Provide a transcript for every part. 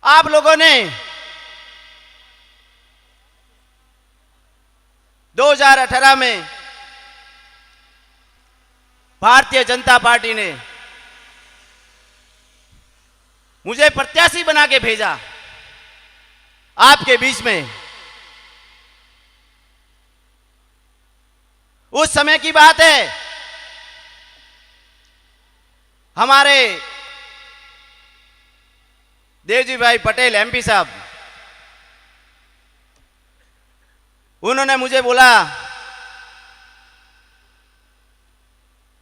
आप लोगों ने 2018 में भारतीय जनता पार्टी ने मुझे प्रत्याशी बना के भेजा आपके बीच में। उस समय की बात है, हमारे देवजी भाई पटेल एमपी साहब, उन्होंने मुझे बोला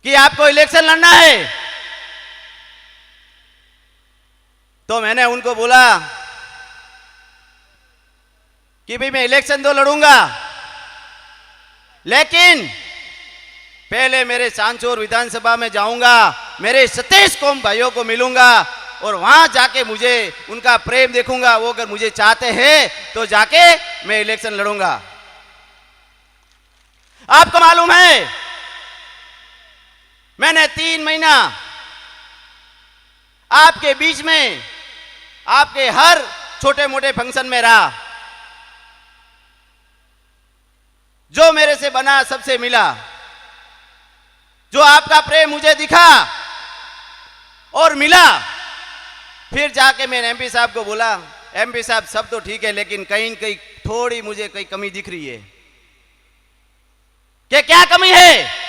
कि आपको इलेक्शन लड़ना है। तो मैंने उनको बोला कि भाई मैं इलेक्शन तो लड़ूंगा, लेकिन पहले मेरे सांचौर विधानसभा में जाऊंगा, मेरे सतीश कोम भाइयों को मिलूंगा और वहां जाके मुझे उनका प्रेम देखूंगा। वो अगर मुझे चाहते हैं तो जाके मैं इलेक्शन लड़ूंगा। आपको मालूम है, मैंने 3 महीना आपके बीच में, आपके हर छोटे मोटे फंक्शन में रहा। जो मेरे से बना सबसे मिला, जो आपका प्रेम मुझे दिखा और मिला। फिर जाके मैंने एमपी साहब को बोला, एमपी साहब सब तो ठीक है, लेकिन कहीं न कहीं थोड़ी मुझे कहीं कमी दिख रही है। कि क्या कमी है?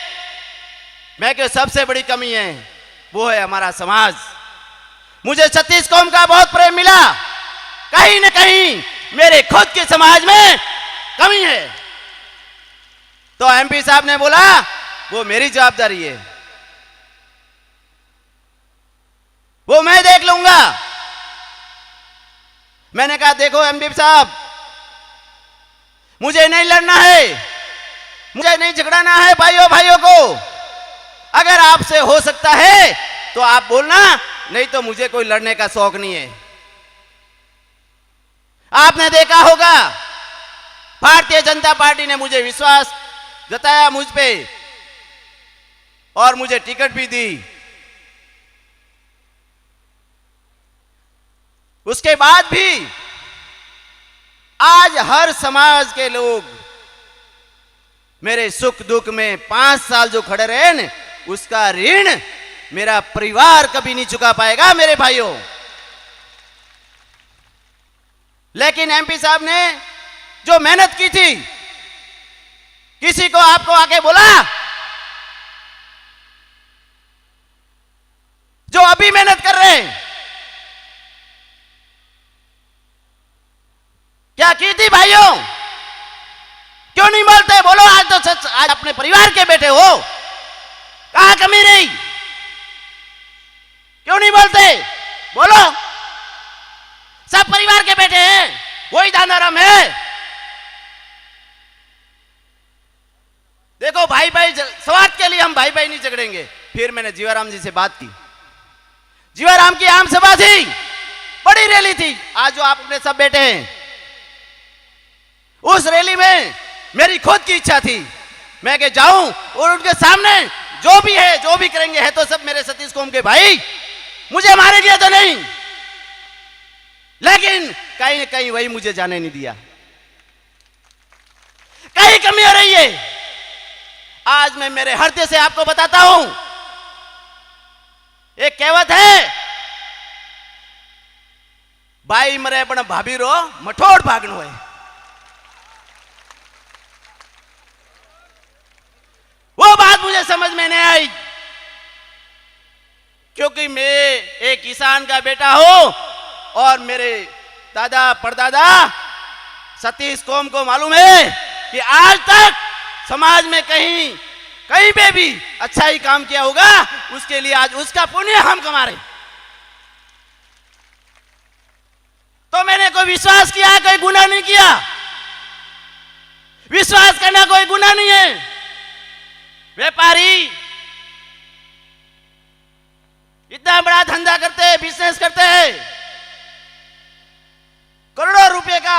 मैं कि सबसे बड़ी कमी है वो है हमारा समाज। मुझे छत्तीस कौम का बहुत प्रेम मिला, कहीं न कहीं मेरे खुद के समाज में कमी है। तो एमपी साहब ने बोला वो मेरी जवाबदारी है, वो मैं देख लूंगा। मैंने कहा देखो एमपी साहब, मुझे नहीं लड़ना है, मुझे नहीं झगड़ाना है भाइयों भाइयों को। अगर आपसे हो सकता है तो आप बोलना, नहीं तो मुझे कोई लड़ने का शौक नहीं है। आपने देखा होगा भारतीय जनता पार्टी ने मुझे विश्वास जताया मुझ पे और मुझे टिकट भी दी। उसके बाद भी आज हर समाज के लोग मेरे सुख दुख में 5 साल जो खड़े रहे न, उसका ऋण मेरा परिवार कभी नहीं चुका पाएगा मेरे भाइयों। लेकिन एमपी साहब ने जो मेहनत की थी, किसी को आपको आके बोला? जो अभी मेहनत कर रहे हैं, क्या की थी भाइयों? क्यों नहीं बोलते? बोलो आज तो सच, आज अपने परिवार के बेटे हो, कहां कमी रही? क्यों नहीं बोलते? बोलो, सब परिवार के बेटे हैं, वही दानाराम है। देखो भाई भाई स्वार्थ के लिए हम भाई भाई नहीं झगड़ेंगे। फिर मैंने जीवाराम जी से बात की। जीवाराम की आम सभा थी, बड़ी रैली थी, आज जो आप अपने सब बेटे हैं। उस रैली में मेरी खुद की इच्छा थी मैं कि जाऊं और उनके सामने जो भी है, जो भी करेंगे, है तो सब मेरे सतीश कोम के भाई, मुझे मारेंगे तो नहीं। लेकिन कहीं न कहीं वही मुझे जाने नहीं दिया। कहीं कमी हो रही है। आज मैं मेरे हृदय से आपको बताता हूं, एक कहावत है, भाई मरे पण भाभी रो मठोड़ भागनो है। वो बात मुझे समझ में नहीं आई, क्योंकि मैं एक किसान का बेटा हूं और मेरे दादा परदादा सतीश कोम को मालूम है कि आज तक समाज में कहीं पे भी अच्छा ही काम किया होगा, उसके लिए आज उसका पुण्य हम कमा रहे। तो मैंने कोई विश्वास किया, कोई गुनाह नहीं किया। विश्वास करना कोई गुनाह नहीं है। व्यापारी इतना बड़ा धंधा करते हैं, बिजनेस करते हैं, करोड़ों रुपए का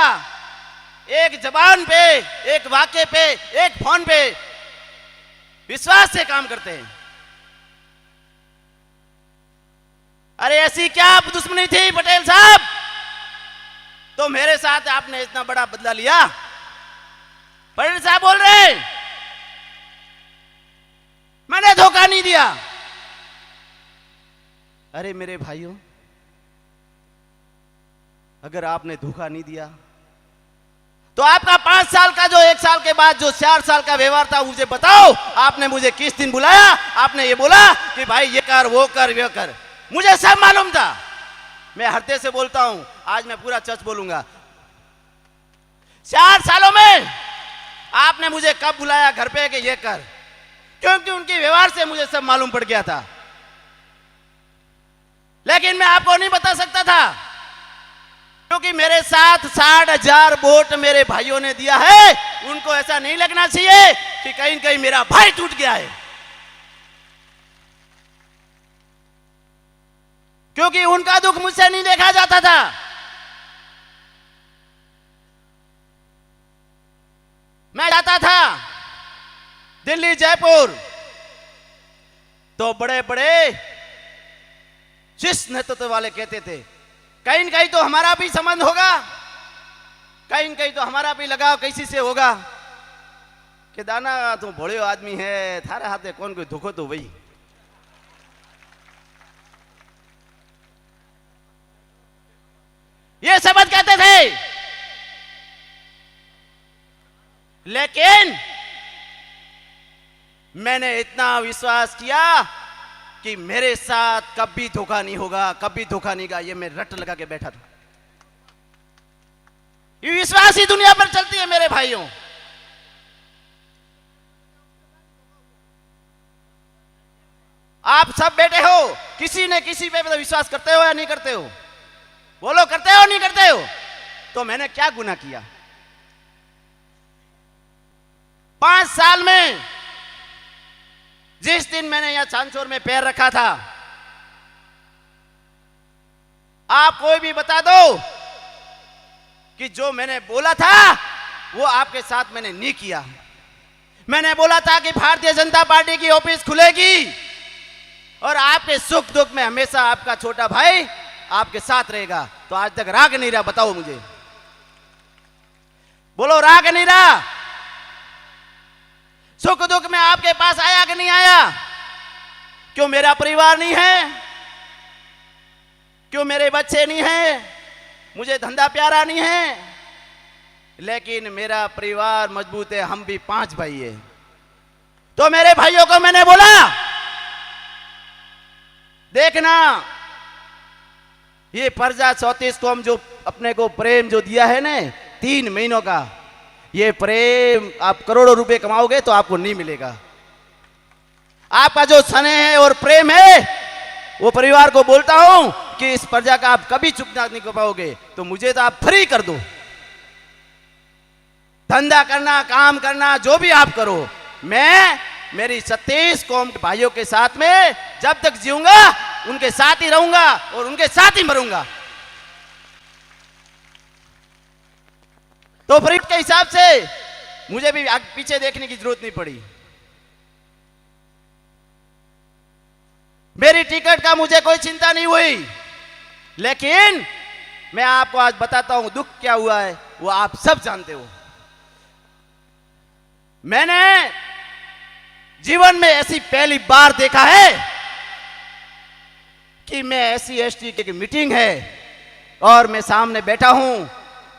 एक जबान पे, एक वाक्य पे, एक फोन पे विश्वास से काम करते हैं। अरे ऐसी क्या दुश्मनी थी पटेल साहब साथ आपने इतना बड़ा बदला लिया। पटेल साहब बोल रहे हैं मैंने धोखा नहीं दिया। अरे मेरे भाइयों, अगर आपने धोखा नहीं दिया तो आपका 5 साल का जो 1 साल के बाद जो 4 साल का व्यवहार था मुझे बताओ। आपने मुझे किस दिन बुलाया? आपने ये बोला कि भाई ये कर वो कर वो कर। मुझे सब मालूम था। मैं हृदय से बोलता हूं, आज मैं पूरा सच बोलूंगा। 4 सालों में आपने मुझे कब बुलाया घर पे कि ये कर? क्योंकि उनके व्यवहार से मुझे सब मालूम पड़ गया था। लेकिन मैं आपको नहीं बता सकता था क्योंकि मेरे साथ 60,000 वोट मेरे भाइयों ने दिया है। उनको ऐसा नहीं लगना चाहिए कि कहीं कहीं मेरा भाई टूट गया है, क्योंकि उनका दुख मुझसे नहीं देखा जाता था। मैं जाता था दिल्ली जयपुर तो बड़े बड़े शीर्ष नेतृत्व वाले कहते थे कहीं न कहीं तो हमारा भी संबंध होगा, कहीं न कहीं तो हमारा भी लगाव किसी से होगा कि दाना तू भोले आदमी है, थारे हाथ में कौन कोई दुखो तो वही। ये शब्द कहते थे। लेकिन मैंने इतना विश्वास किया कि मेरे साथ कभी धोखा नहीं होगा, कभी धोखा नहीं होगा। ये मैं रट लगा के बैठा था। ये विश्वास ही दुनिया पर चलती है मेरे भाइयों। आप सब बैठे हो, किसी ने किसी पे तो विश्वास करते हो या नहीं करते हो? बोलो, करते हो नहीं करते हो? तो मैंने क्या गुनाह किया? 5 साल में जिस दिन मैंने यहां चांदचौर में पैर रखा था, आप कोई भी बता दो कि जो मैंने बोला था वो आपके साथ मैंने नहीं किया। मैंने बोला था कि भारतीय जनता पार्टी की ऑफिस खुलेगी और आपके सुख दुख में हमेशा आपका छोटा भाई आपके साथ रहेगा। तो आज तक राग नहीं रहा, बताओ मुझे, बोलो राग नहीं रहा? सुख दुख में आपके पास आया कि नहीं आया? क्यों मेरा परिवार नहीं है? क्यों मेरे बच्चे नहीं हैं? मुझे धंधा प्यारा नहीं है, लेकिन मेरा परिवार मजबूत है। हम भी 5 भाई हैं। तो मेरे भाइयों को मैंने बोला, देखना ये प्रजा 34 कौम जो अपने को प्रेम जो दिया है ना 3 महीनों का, ये प्रेम आप करोड़ों रुपए कमाओगे तो आपको नहीं मिलेगा। आपका जो स्नेह है और प्रेम है वो परिवार को बोलता हूं कि इस प्रजा का आप कभी चुकता नहीं कर पाओगे। तो मुझे तो आप फ्री कर दो, धंधा करना, काम करना, जो भी आप करो। मैं मेरी 36 कौम के भाइयों के साथ में जब तक जीऊंगा उनके साथ ही रहूंगा और उनके साथ ही मरूंगा। तो फ्री के हिसाब से मुझे भी पीछे देखने की जरूरत नहीं पड़ी। मेरी टिकट का मुझे कोई चिंता नहीं हुई। लेकिन मैं आपको आज बताता हूं दुख क्या हुआ है, वो आप सब जानते हो। मैंने जीवन में ऐसी पहली बार देखा है कि मैं SC ST की मीटिंग है और मैं सामने बैठा हूं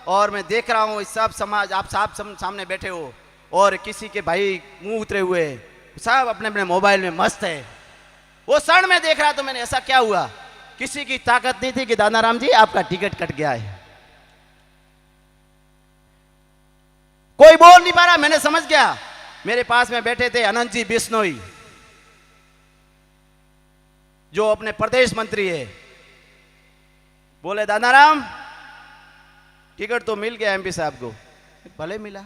और मैं देख रहा हूं इस सब समाज, आप सब सामने बैठे हो और किसी के भाई मुंह उतरे हुए सब अपने अपने मोबाइल में मस्त है। वो क्षण में देख रहा तो मैंने ऐसा क्या हुआ? किसी की ताकत नहीं थी कि दानाराम जी आपका टिकट कट गया है। कोई बोल नहीं पा रहा। मैंने समझ गया। मेरे पास में बैठे थे अनंत जी बिश्नोई जो अपने प्रदेश मंत्री है। बोले दानाराम टिकट तो मिल गया MP साहब को। भले मिला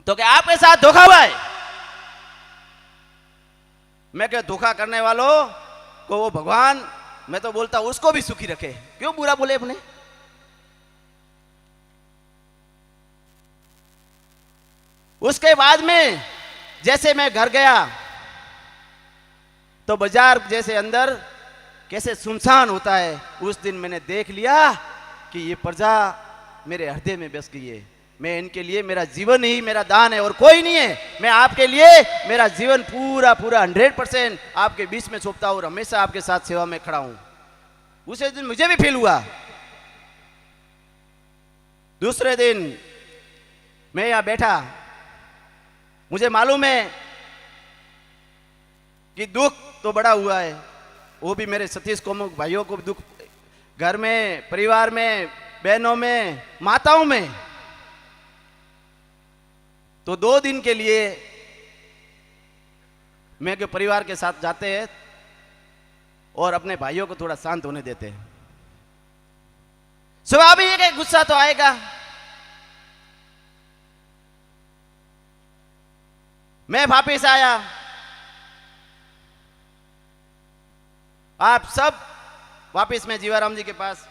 तो क्या आपके साथ धोखा हुआ है? मैं क्या धोखा करने वालों को वो भगवान, मैं तो बोलता हूं उसको भी सुखी रखे। क्यों बुरा बोले अपने? उसके बाद में जैसे मैं घर गया तो बाजार जैसे अंदर कैसे सुनसान होता है, उस दिन मैंने देख लिया कि ये प्रजा मेरे हृदय में बस गई है। मैं इनके लिए मेरा जीवन ही मेरा दान है और कोई नहीं है। मैं आपके लिए मेरा जीवन पूरा पूरा 100% आपके बीच में सौंपता हूँ और हमेशा आपके साथ सेवा में खड़ा हूं। उसे दिन मुझे भी फील हुआ। दूसरे दिन मैं यहां बैठा, मुझे मालूम है कि दुख तो बड़ा हुआ है, वो भी मेरे सतीश कोमुख भाइयों को दुख, घर में, परिवार में, बहनों में, माताओं में। तो 2 दिन के लिए मैं के परिवार के साथ जाते हैं और अपने भाइयों को थोड़ा शांत होने देते हैं। स्वाभाविक है गुस्सा तो आएगा। मैं वापिस आया, आप सब वापिस मैं जीवाराम जी के पास